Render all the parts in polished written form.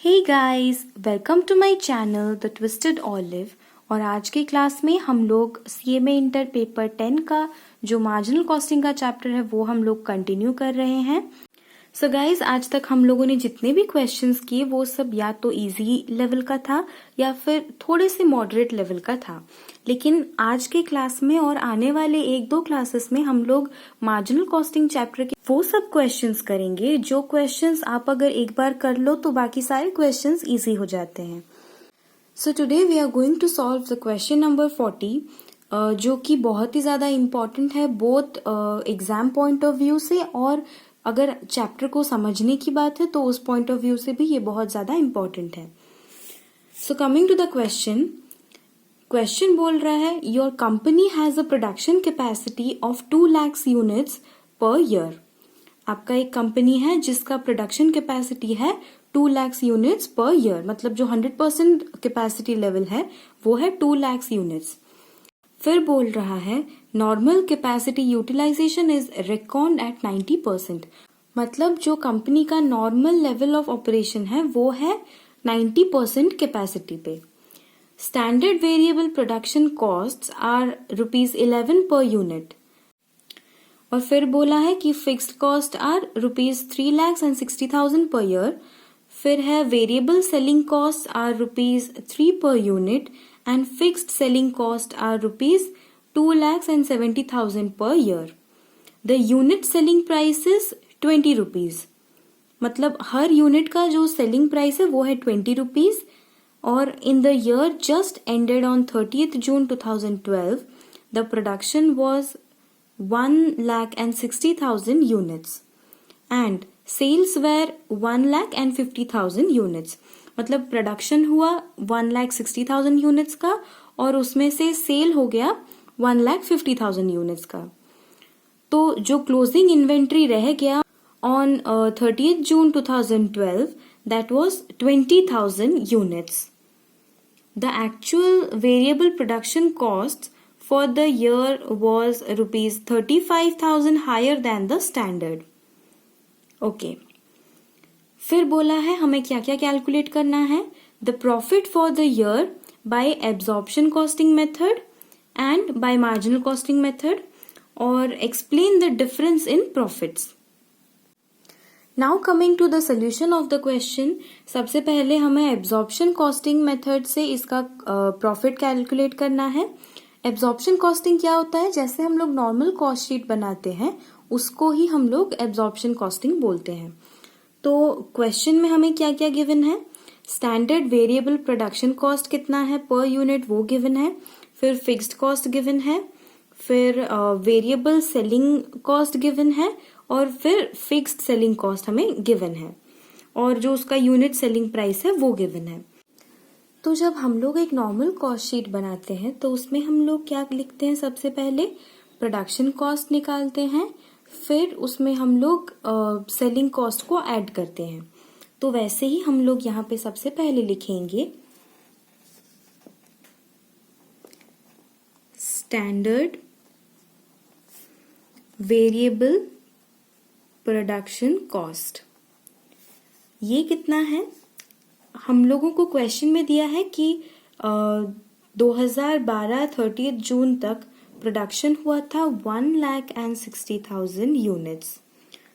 Hey guys, welcome to my channel the twisted olive. और आज के क्लास में हम लोग सीएमए इंटर पेपर 10 का जो मार्जिनल कॉस्टिंग का चैप्टर है वो हम लोग कंटिन्यू कर रहे हैं। सो गाइस, आज तक हम लोगों ने जितने भी क्वेश्चंस किए वो सब या तो इजी लेवल का था या फिर थोड़े से मॉडरेट लेवल का था। लेकिन आज के क्लास में और आने वाले एक दो क्लासेस में हम लोग मार्जिनल कॉस्टिंग चैप्टर के वो सब क्वेश्चंस करेंगे जो क्वेश्चंस आप अगर एक बार कर लो तो बाकी सारे क्वेश्चंस इजी हो जाते हैं। So today we are going to solve the question number 40 जो कि बहुत ही ज्यादा इम्पोर्टेंट है both exam point of view से, और अगर चैप्टर को समझने की बात है तो उस पॉइंट ऑफ व्यू से भी ये बहुत ज्यादा इम्पोर्टेंट है। So coming to the question बोल रहा है your company has a production capacity of 2 lakhs units per year. आपका एक कंपनी है जिसका प्रोडक्शन कैपेसिटी है 2 lakhs यूनिट्स पर ईयर, मतलब जो 100% कैपेसिटी लेवल है वो है 2 lakhs यूनिट्स। फिर बोल रहा है normal capacity utilization is record at 90%, मतलब जो कंपनी का नॉर्मल लेवल ऑफ ऑपरेशन है वो है 90% कैपेसिटी पे। Standard variable production costs are ₹11 per unit. और फिर बोला है कि fixed cost are ₹3,60,000 per year. फिर है variable selling cost are ₹3 per unit and fixed selling cost are ₹2,70,000 per year. The unit selling price is ₹20, मतलब हर unit का जो सेलिंग प्राइस है वो है ₹20। और in the year just ended on 30th June 2012 the production was 1,60,000 units and sales were 1,50,000 units, मतलब production हुआ 1,60,000 units का और उसमें से सेल हो गया 1,50,000 यूनिट्स का। तो जो क्लोजिंग इन्वेंट्री रह गया on 30th June 2012 that was 20,000 units. The actual variable production cost for the year was ₹35,000 higher than the standard. Okay, फिर बोला है हमें क्या क्या कैलकुलेट करना है। The profit for the year by absorption costing method and by marginal costing method, और explain the difference in profits. Now coming to the solution of the question, सबसे पहले हमें एब्जॉर्प्शन कॉस्टिंग मेथड से इसका profit calculate करना है। Absorption costing क्या होता है, जैसे हम लोग नॉर्मल कॉस्ट शीट बनाते हैं उसको ही हम लोग एब्जॉर्प्शन कॉस्टिंग बोलते हैं। तो क्वेश्चन में हमें क्या क्या गिवन है, स्टैंडर्ड वेरिएबल प्रोडक्शन कॉस्ट कितना है पर यूनिट वो गिवन है, फिर फिक्स्ड कॉस्ट गिवन है, फिर वेरिएबल सेलिंग कॉस्ट गिवन है, और फिर फिक्स्ड सेलिंग कॉस्ट हमें गिवन है, और जो उसका यूनिट सेलिंग प्राइस है वो गिवन है। तो जब हम लोग एक नॉर्मल कॉस्ट शीट बनाते हैं तो उसमें हम लोग क्या लिखते हैं, सबसे पहले प्रोडक्शन कॉस्ट निकालते हैं, फिर उसमें हम लोग सेलिंग कॉस्ट को ऐड करते हैं। तो वैसे ही हम लोग यहाँ पे सबसे पहले लिखेंगे स्टैंडर्ड वेरिएबल प्रोडक्शन कॉस्ट। ये कितना है, हम लोगों को क्वेश्चन में दिया है कि 2012 30th जून तक प्रोडक्शन हुआ था 1,60,000 यूनिट्स,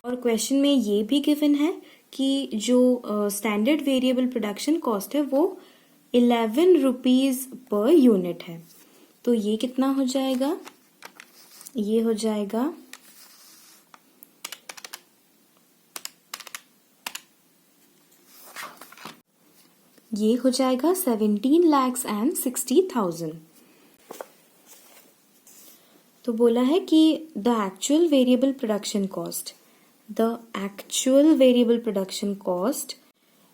और क्वेश्चन में ये भी गिवन है कि जो स्टैंडर्ड वेरिएबल प्रोडक्शन कॉस्ट है वो ₹11 पर यूनिट है। तो ये कितना हो जाएगा, ये हो जाएगा ये हो जाएगा 17,60,000। तो बोला है कि the actual variable production cost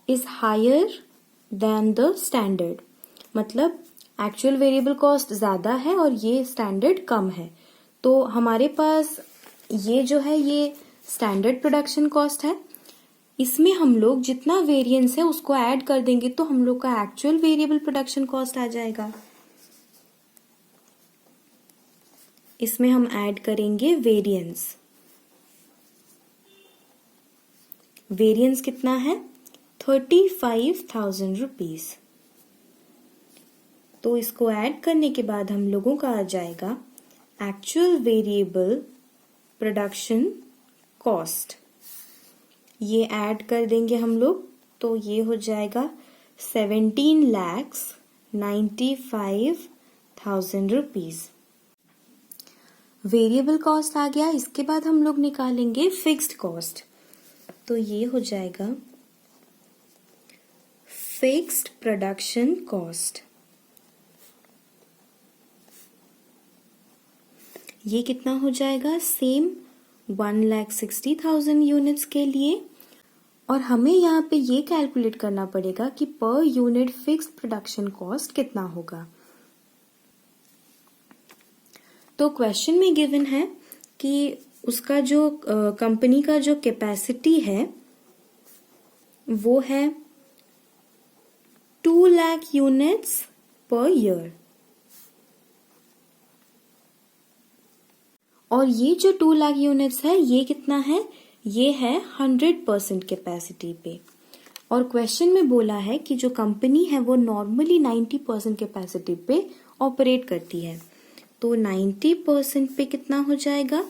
is higher than the standard, मतलब एक्चुअल वेरिएबल कॉस्ट ज्यादा है और ये स्टैंडर्ड कम है। तो हमारे पास ये जो है ये स्टैंडर्ड प्रोडक्शन कॉस्ट है, इसमें हम लोग जितना वेरिएंस है उसको ऐड कर देंगे तो हम लोग का एक्चुअल वेरिएबल प्रोडक्शन कॉस्ट आ जाएगा। इसमें हम ऐड करेंगे वेरिएंस कितना है 35,000 रुपीज। तो इसको ऐड करने के बाद हम लोगों का आ जाएगा एक्चुअल वेरिएबल प्रोडक्शन कॉस्ट। ये ऐड कर देंगे हम लोग तो ये हो जाएगा 17,95,000 रुपीज। वेरिएबल कॉस्ट आ गया। इसके बाद हम लोग निकालेंगे फिक्स्ड कॉस्ट। तो ये हो जाएगा फिक्स्ड प्रोडक्शन कॉस्ट। ये कितना हो जाएगा? सेम 1,60,000 यूनिट्स के लिए। और हमें यहाँ पे ये कैलकुलेट करना पड़ेगा कि per unit fixed production cost कितना होगा। तो क्वेश्चन में गिवन है कि उसका जो कंपनी का जो कैपेसिटी है वो है 2 लाख यूनिट्स पर ईयर। और ये जो 2 लाख यूनिट्स है ये कितना है? ये है 100% कैपेसिटी पे। और क्वेश्चन में बोला है कि जो कंपनी है वो नॉर्मली 90% कैपेसिटी पे ऑपरेट करती है। तो 90% पे कितना हो जाएगा?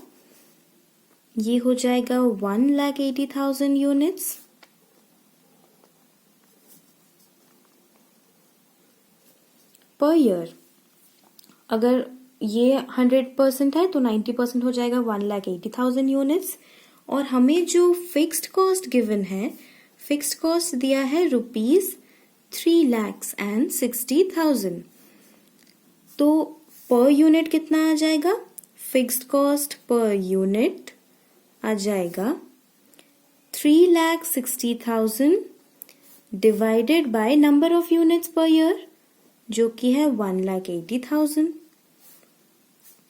ये हो जाएगा 1,80,000 यूनिट्स। Per year. अगर ये 100% है तो 90% हो जाएगा 1,80,000 यूनिट्स। और हमें जो फिक्स्ड कॉस्ट गिवन है, फिक्स्ड कॉस्ट दिया है ₹3,60,000। तो पर यूनिट कितना आ जाएगा? फिक्स्ड कॉस्ट पर यूनिट आ जाएगा 3,60,000 divided by number of units per year जो कि है 1,80,000।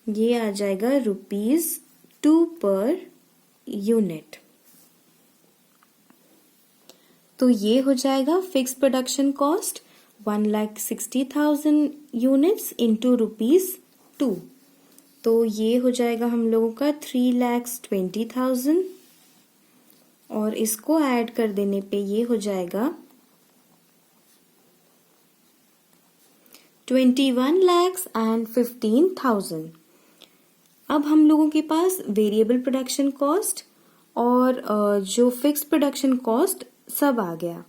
ये आ जाएगा ₹2 पर यूनिट। तो ये हो जाएगा fix production cost 1,60,000 units into ₹2। तो ये हो जाएगा हम लोगों का 3,20,000 और इसको ऐड कर देने पे ये हो जाएगा 21,15,000। अब हम लोगों के पास वेरिएबल प्रोडक्शन कॉस्ट और जो फिक्स प्रोडक्शन कॉस्ट सब आ गया।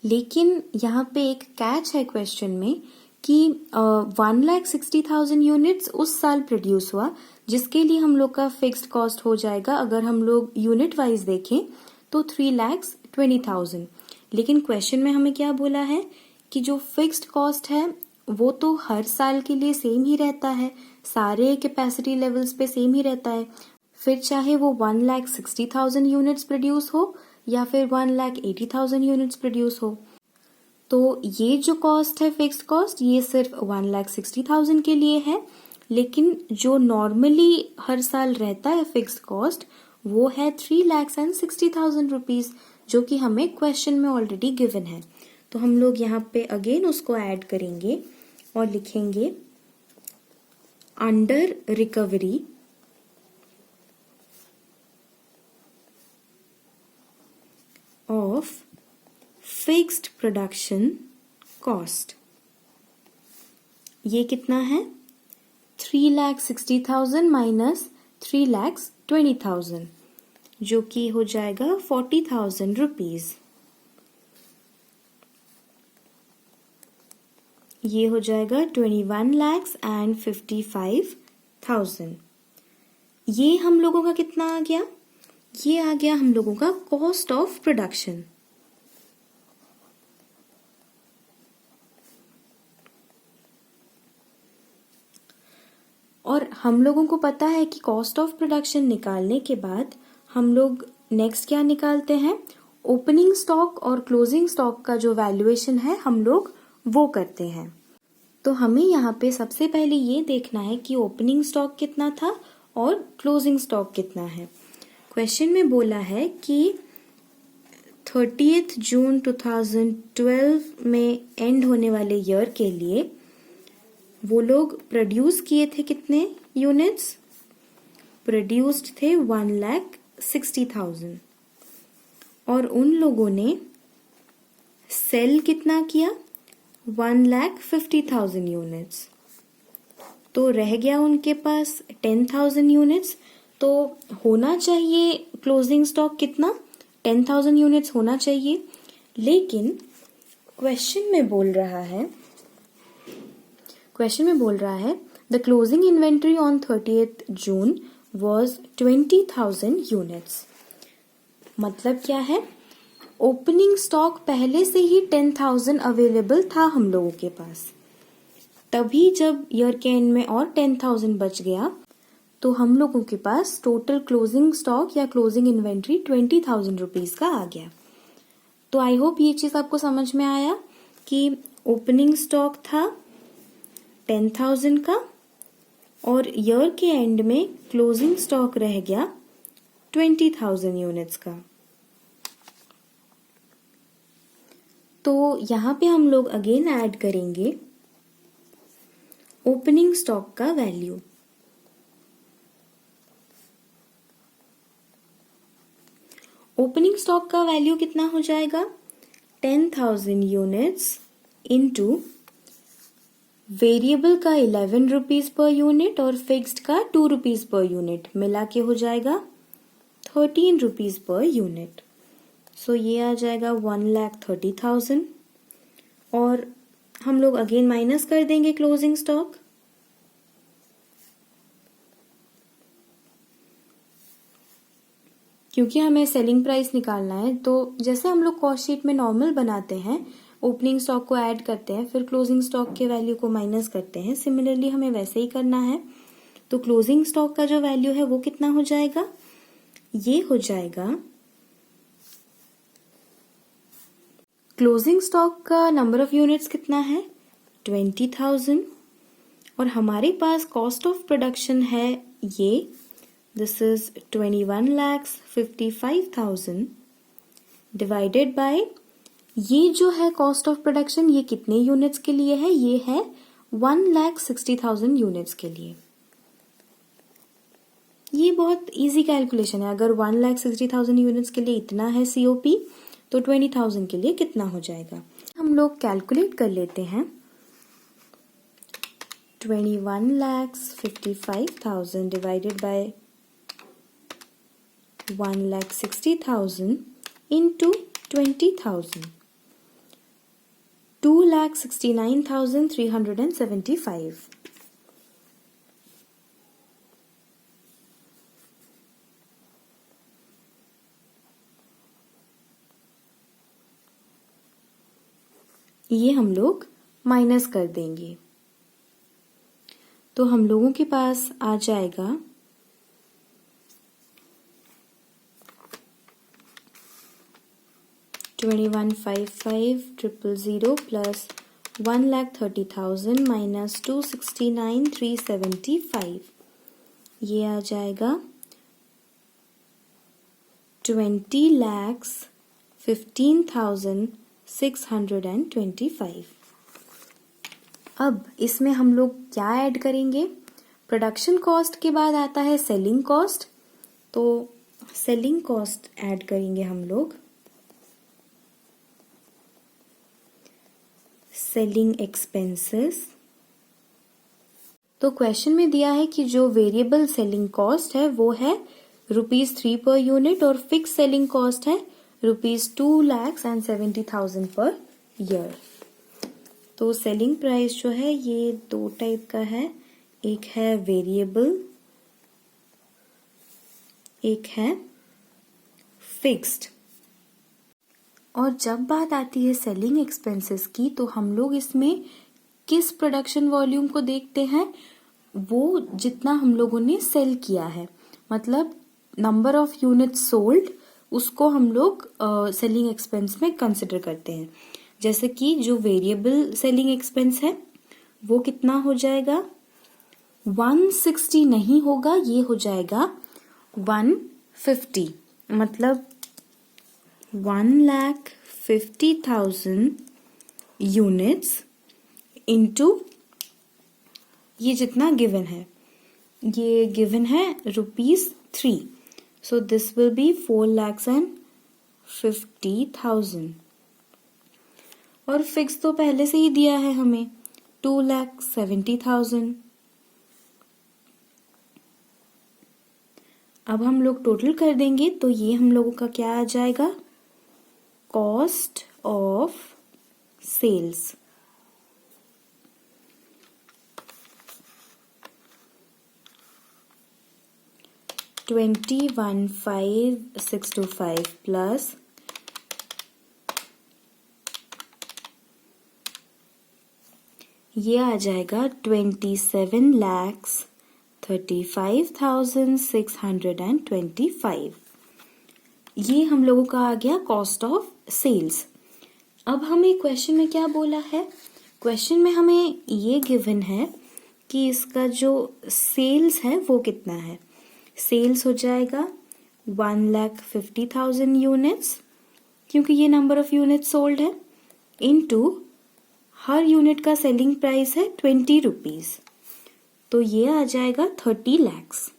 लेकिन यहाँ पे एक कैच है क्वेश्चन में कि 1,60,000 यूनिट्स उस साल प्रोड्यूस हुआ जिसके लिए हम लोग का फिक्स्ड कॉस्ट हो जाएगा। अगर हम लोग यूनिट वाइज देखें तो 3,20,000। लेकिन क्वेश्चन में हमें क्या बोला है कि जो फिक्स्ड कॉस्ट है वो तो हर साल के लिए सेम ही रहता है, सारे कैपेसिटी लेवल्स पे सेम ही रहता है। फिर चाहे वो 1,60,000 यूनिट्स प्रोड्यूस हो या फिर 1,80,000 यूनिट्स प्रोड्यूस हो। तो ये जो कॉस्ट है फिक्स्ड कॉस्ट ये सिर्फ 1,60,000 के लिए है। लेकिन जो नॉर्मली हर साल रहता है फिक्स्ड कॉस्ट वो है 3,60,000 रुपीज जो कि हमें क्वेश्चन में ऑलरेडी गिवन है। तो हम लोग यहाँ पे अगेन उसको ऐड करेंगे और लिखेंगे under recovery of fixed production cost. ये कितना है? 3,60,000 माइनस 3,20,000 जो कि हो जाएगा 40,000 रुपीज। ये हो जाएगा 21,55,000। ये हम लोगों का कितना आ गया? ये आ गया हम लोगों का कॉस्ट ऑफ प्रोडक्शन। और हम लोगों को पता है कि कॉस्ट ऑफ प्रोडक्शन निकालने के बाद हम लोग नेक्स्ट क्या निकालते हैं? ओपनिंग स्टॉक और क्लोजिंग स्टॉक का जो वैल्यूएशन है हम लोग वो करते हैं। तो हमें यहाँ पे सबसे पहले ये देखना है कि ओपनिंग स्टॉक कितना था और क्लोजिंग स्टॉक कितना है। क्वेश्चन में बोला है कि 30 जून 2012 में एंड होने वाले ईयर के लिए वो लोग प्रोड्यूस किए थे कितने यूनिट्स? प्रोड्यूस्ड थे 1,60,000 और उन लोगों ने सेल कितना किया? 1,50,000 यूनिट्स। तो रह गया उनके पास 10,000 यूनिट्स। तो होना चाहिए क्लोजिंग स्टॉक कितना? 10,000 यूनिट्स होना चाहिए। लेकिन क्वेश्चन में बोल रहा है the closing inventory on 30th June was 20,000 units. मतलब क्या है? ओपनिंग स्टॉक पहले से ही 10,000 अवेलेबल था हम लोगों के पास। तभी जब ईयर के एंड में और 10,000 बच गया तो हम लोगों के पास टोटल क्लोजिंग स्टॉक या क्लोजिंग इन्वेंट्री 20,000 रुपीज का आ गया। तो आई होप ये चीज आपको समझ में आया कि ओपनिंग स्टॉक था 10,000 का और ईयर के एंड में क्लोजिंग स्टॉक रह गया 20,000 यूनिट्स का। तो यहां पे हम लोग अगेन ऐड करेंगे ओपनिंग स्टॉक का वैल्यू। ओपनिंग स्टॉक का वैल्यू कितना हो जाएगा? 10,000 यूनिट्स इनटू वेरिएबल का 11 रुपीज पर यूनिट और फिक्स्ड का 2 रुपीज पर यूनिट मिला के हो जाएगा 13 रुपीज पर यूनिट। सो ये आ जाएगा 1,30,000 और हम लोग अगेन माइनस कर देंगे क्लोजिंग स्टॉक। क्योंकि हमें सेलिंग प्राइस निकालना है तो जैसे हम लोग कॉस्ट शीट में नॉर्मल बनाते हैं, ओपनिंग स्टॉक को ऐड करते हैं फिर क्लोजिंग स्टॉक के वैल्यू को माइनस करते हैं, सिमिलरली हमें वैसे ही करना है। तो क्लोजिंग स्टॉक का जो वैल्यू है वो कितना हो जाएगा? ये हो जाएगा क्लोजिंग स्टॉक का नंबर ऑफ यूनिट्स कितना है? 20,000 और हमारे पास कॉस्ट ऑफ प्रोडक्शन है ये, दिस इज 21,55,000 डिवाइडेड बाय ये जो है कॉस्ट ऑफ प्रोडक्शन, ये कितने यूनिट्स के लिए है? ये है 1,60,000 यूनिट्स के लिए। ये बहुत इजी कैलकुलेशन है। अगर 1,60,000 यूनिट्स के लिए इतना है सीओपी तो 20,000 के लिए कितना हो जाएगा? हम लोग कैलकुलेट कर लेते हैं। 21,55,000 डिवाइडेड बाय 1,60,000 into 20,000, 2,69,375। ये हम लोग माइनस कर देंगे तो हम लोगों के पास आ जाएगा 21,55,000 प्लस 1,30,000 माइनस 269,375। ये आ जाएगा 20,15,625। अब इसमें हम लोग क्या ऐड करेंगे? प्रोडक्शन कॉस्ट के बाद आता है सेलिंग कॉस्ट, तो सेलिंग कॉस्ट ऐड करेंगे हम लोग। सेलिंग एक्सपेंसेस, तो क्वेश्चन में दिया है कि जो वेरिएबल सेलिंग कॉस्ट है वो है ₹3 पर यूनिट और फिक्स सेलिंग कॉस्ट है ₹2,70,000 पर ईयर। तो सेलिंग प्राइस जो है ये दो टाइप का है, एक है वेरिएबल, एक है फिक्स्ड। और जब बात आती है सेलिंग एक्सपेंसेस की तो हम लोग इसमें किस प्रोडक्शन वॉल्यूम को देखते हैं? वो जितना हम लोगों ने सेल किया है, मतलब नंबर ऑफ यूनिट्स सोल्ड, उसको हम लोग सेलिंग एक्सपेंस में कंसिडर करते हैं। जैसे कि जो वेरिएबल सेलिंग एक्सपेंस है वो कितना हो जाएगा? 160 नहीं होगा, ये हो जाएगा 150, मतलब 1,50,000 यूनिट्स इंटू ये जितना गिवन है, ये गिवन है ₹3, सो दिस विल बी 4,50,000। और फिक्स तो पहले से ही दिया है हमें 2,70,000। अब हम लोग टोटल कर देंगे तो ये हम लोगों का क्या आ जाएगा, कॉस्ट ऑफ सेल्स। $21,562 प्लस ये आ जाएगा 27,35,625। ये हम लोगों का आ गया कॉस्ट ऑफ सेल्स। अब हमें क्वेश्चन में क्या बोला है, क्वेश्चन में हमें ये गिवन है कि इसका जो सेल्स है वो कितना है। सेल्स हो जाएगा 1,50,000 यूनिट्स, क्योंकि ये नंबर ऑफ यूनिट सोल्ड है, इनटू हर यूनिट का सेलिंग प्राइस है 20 रुपीज, तो ये आ जाएगा 30 lakhs।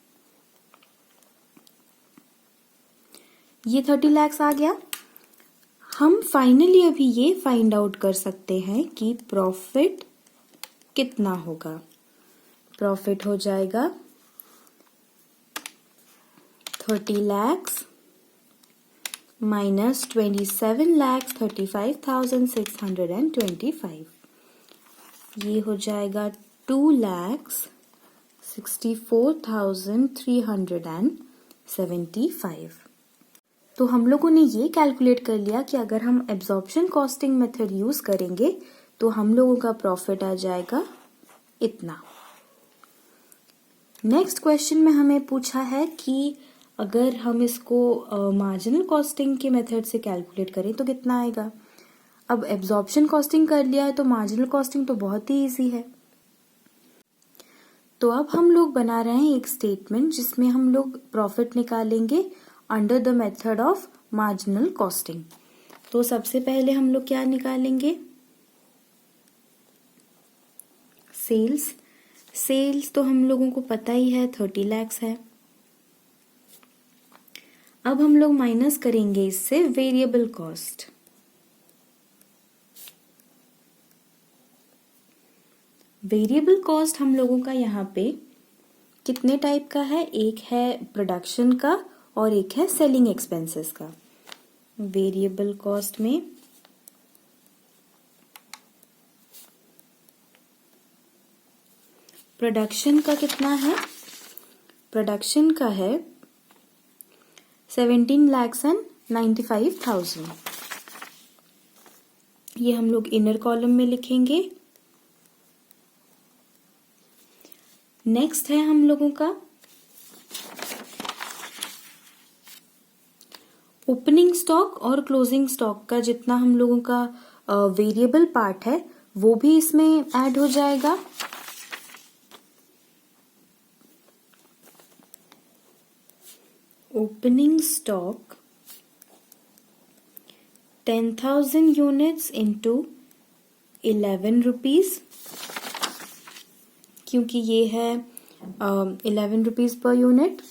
ये 30 lakhs आ गया। हम फाइनली अभी ये फाइंड आउट कर सकते हैं कि प्रॉफिट कितना होगा। प्रॉफिट हो जाएगा 30 lakhs minus 27,35,625, ये हो जाएगा 2,64,375। तो हम लोगों ने ये कैलकुलेट कर लिया कि अगर हम एब्जॉर्प्शन कॉस्टिंग मेथड यूज करेंगे तो हम लोगों का प्रॉफिट आ जाएगा इतना। नेक्स्ट क्वेश्चन में हमें पूछा है कि अगर हम इसको मार्जिनल कॉस्टिंग के मेथड से कैलकुलेट करें तो कितना आएगा। अब एब्जॉर्प्शन कॉस्टिंग कर लिया है तो मार्जिनल कॉस्टिंग तो बहुत ही इजी है। तो अब हम लोग बना रहे हैं एक स्टेटमेंट जिसमें हम लोग प्रॉफिट निकालेंगे under the method of marginal costing. तो सबसे पहले हम लोग क्या निकालेंगे, सेल्स। सेल्स तो हम लोगों को पता ही है 30 lakhs है। अब हम लोग माइनस करेंगे इससे वेरिएबल कॉस्ट। वेरिएबल कॉस्ट हम लोगों का यहाँ पे कितने टाइप का है, एक है प्रोडक्शन का और एक है सेलिंग एक्सपेंसेस का। वेरिएबल कॉस्ट में प्रोडक्शन का कितना है, प्रोडक्शन का है 17,95,000। ये हम लोग इनर कॉलम में लिखेंगे। नेक्स्ट है हम लोगों का ओपनिंग स्टॉक और क्लोजिंग स्टॉक का जितना हम लोगों का वेरिएबल पार्ट है वो भी इसमें ऐड हो जाएगा। Opening stock 10,000 units into 11 rupees, क्योंकि ये है 11 रुपीज पर यूनिट।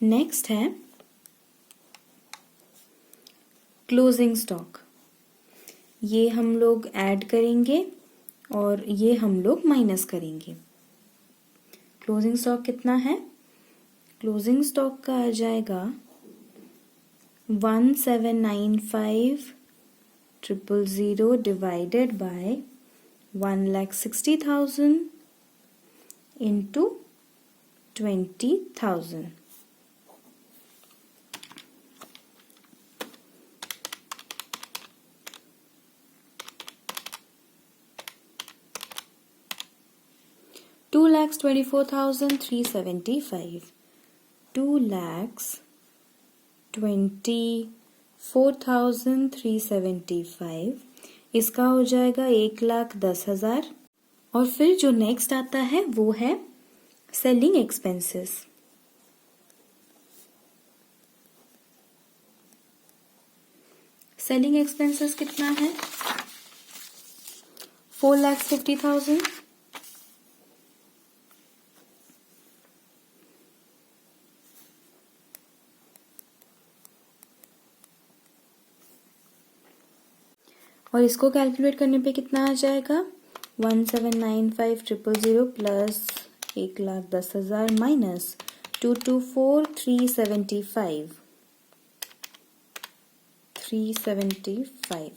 नेक्स्ट है क्लोजिंग स्टॉक, ये हम लोग ऐड करेंगे और ये हम लोग माइनस करेंगे। क्लोजिंग स्टॉक कितना है, क्लोजिंग स्टॉक का आ जाएगा 1,795,000 डिवाइडेड बाय 1,60,000 इंटू 20,000। $2,24,375, 2,24,375 इसका हो जाएगा 1,10,000। और फिर जो नेक्स्ट आता है वो है सेलिंग एक्सपेंसेस। सेलिंग एक्सपेंसेस कितना है, 4,50,000। और इसको कैलकुलेट करने पे कितना आ जाएगा 1795,000 प्लस 1,10,000 माइनस 224,375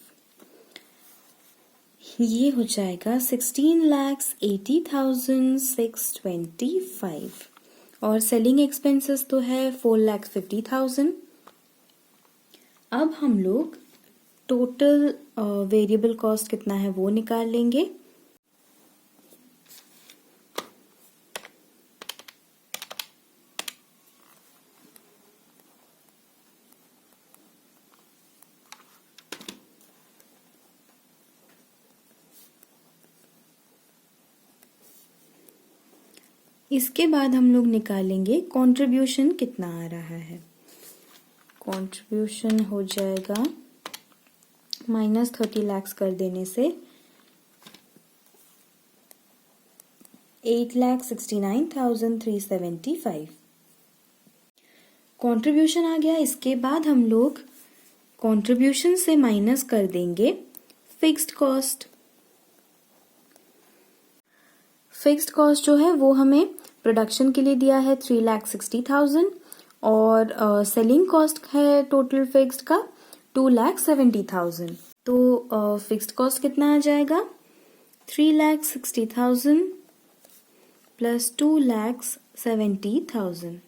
ये हो जाएगा 16,80,625 और सेलिंग एक्सपेंसेस तो है 4,50,000। अब हम लोग टोटल वेरिएबल कॉस्ट कितना है वो निकाल लेंगे। इसके बाद हम लोग निकालेंगे कंट्रीब्यूशन कितना आ रहा है। कंट्रीब्यूशन हो जाएगा -30 लाख कर देने से 8,69,375 कंट्रीब्यूशन आ गया। इसके बाद हम लोग कंट्रीब्यूशन से माइनस कर देंगे फिक्स्ड कॉस्ट। फिक्स्ड कॉस्ट जो है वो हमें प्रोडक्शन के लिए दिया है 3,60,000 और सेलिंग कॉस्ट है टोटल फिक्स्ड का 2,70,000। तो फिक्स्ड कॉस्ट कितना आ जाएगा 3,60,000 प्लस 2,70,000।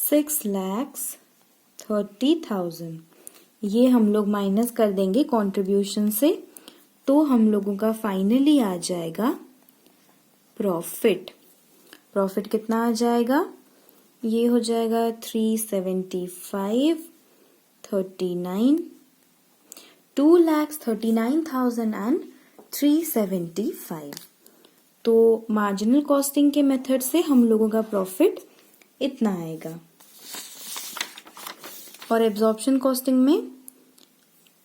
$6,30,000 ये हम लोग माइनस कर देंगे कंट्रीब्यूशन से, तो हम लोगों का फाइनली आ जाएगा प्रॉफिट। प्रॉफिट कितना आ जाएगा, ये हो जाएगा 375,39 2,39,375। तो मार्जिनल कॉस्टिंग के मेथड से हम लोगों का प्रॉफिट इतना आएगा और एब्जॉर्प्शन कॉस्टिंग में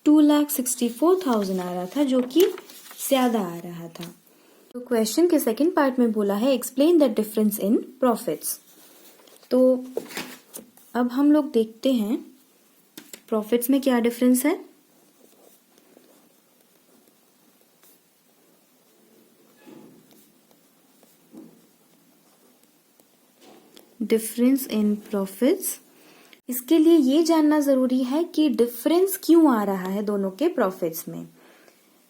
2,64,000 आ रहा था जो कि ज्यादा आ रहा था। तो क्वेश्चन के सेकंड पार्ट में बोला है explain the difference in profits. तो अब हम लोग देखते हैं प्रॉफिट्स में क्या डिफरेंस है। डिफरेंस इन प्रॉफिट्स, इसके लिए ये जानना जरूरी है कि डिफरेंस क्यों आ रहा है दोनों के प्रॉफिट्स में।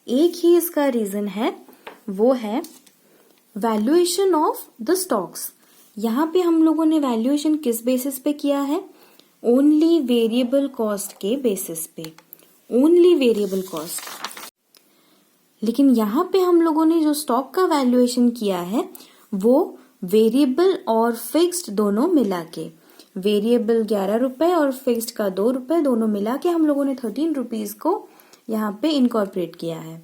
एक ही इसका रीजन है, वो है वैल्यूएशन ऑफ द स्टॉक्स। यहाँ पे हम लोगों ने वैल्यूएशन किस बेसिस पे किया है, ओनली वेरिएबल कॉस्ट के बेसिस पे, ओनली वेरिएबल कॉस्ट। लेकिन यहाँ पे हम लोगों ने जो स्टॉक का वैल्यूएशन किया है वो वेरिएबल और फिक्स्ड दोनों मिला के, वेरिएबल 11 रुपए और फिक्स्ड का 2 रुपए दोनों मिला के हम लोगों ने 13 रुपीज को यहाँ पे इनकॉर्पोरेट किया है।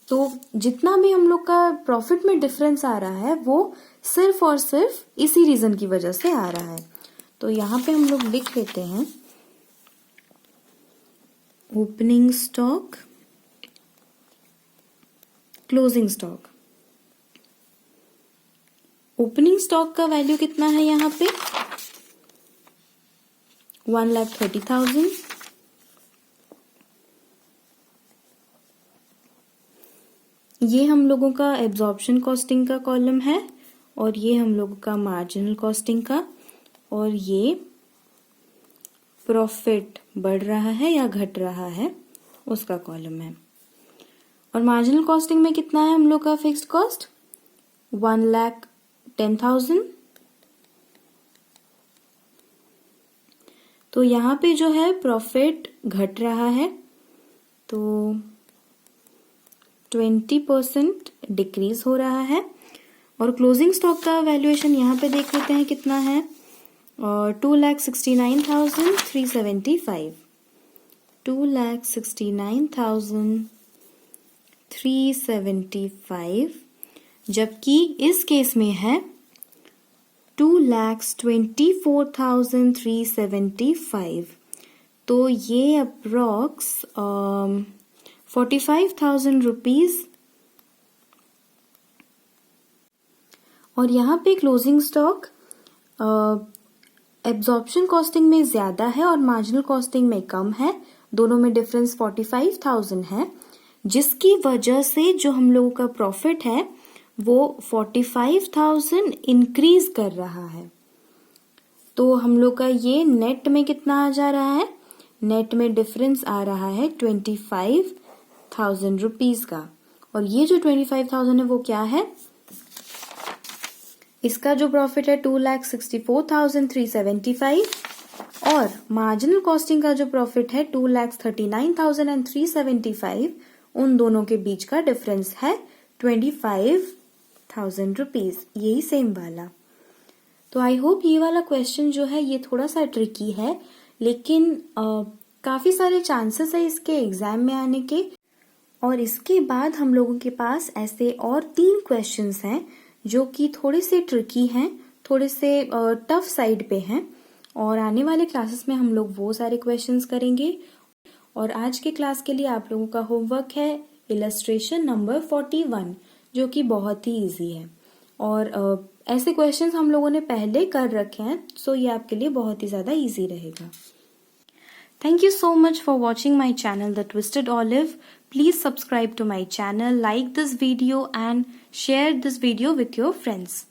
तो जितना भी हम लोग का प्रॉफिट में डिफरेंस आ रहा है वो सिर्फ और सिर्फ इसी रीजन की वजह से आ रहा है। तो यहाँ पे हम लोग लिख लेते हैं opening stock, closing stock. Opening stock का वैल्यू कितना है यहाँ पे 1,30,000। ये हम लोगों का एब्जॉर्प्शन कॉस्टिंग का कॉलम है और ये हम लोगों का मार्जिनल कॉस्टिंग का, और ये प्रॉफिट बढ़ रहा है या घट रहा है उसका कॉलम है। और मार्जिनल कॉस्टिंग में कितना है हम लोग का फिक्स्ड कॉस्ट 1,10,000। तो यहाँ पे जो है प्रॉफिट घट रहा है तो 20% डिक्रीज हो रहा है। और क्लोजिंग स्टॉक का वैल्यूएशन यहाँ पे देख लेते हैं कितना है, और 2,69,375, 2,69,375, जबकि इस केस में है 2,24,375। तो ये अप्रॉक्स 45,000 रुपीज और यहाँ पे क्लोजिंग स्टॉक एब्जॉर्प्शन कॉस्टिंग में ज्यादा है और मार्जिनल कॉस्टिंग में कम है, दोनों में डिफरेंस 45,000 है, जिसकी वजह से जो हम लोगों का प्रॉफिट है वो 45,000 इंक्रीज कर रहा है। तो हम लोग का ये नेट में कितना आ जा रहा है, नेट में डिफरेंस आ रहा है 25,000 रुपीज का। और ये जो 25,000 है वो क्या है, इसका जो प्रॉफिट है 2,64,375 और मार्जिनल कॉस्टिंग का जो प्रॉफिट है 2,39,375, उन दोनों के बीच का डिफरेंस है 25,000 रुपीज, यही सेम वाला। तो आई होप ये वाला क्वेश्चन जो है ये थोड़ा सा ट्रिकी है, लेकिन काफी सारे चांसेस है इसके एग्जाम में आने के। और इसके बाद हम लोगों के पास ऐसे और 3 क्वेश्चंस हैं जो कि थोड़े से ट्रिकी हैं, थोड़े से टफ साइड पे हैं, और आने वाले क्लासेस में हम लोग वो सारे क्वेश्चंस करेंगे। और आज के क्लास के लिए आप लोगों का होमवर्क है इलस्ट्रेशन नंबर 41, जो कि बहुत ही इजी है और ऐसे क्वेश्चंस हम लोगों ने पहले कर रखे हैं, सो ये आपके लिए बहुत ही ज्यादा इजी रहेगा। Thank you so much for watching my channel The Twisted Olive. Please subscribe to my channel, like this video and share this video with your friends.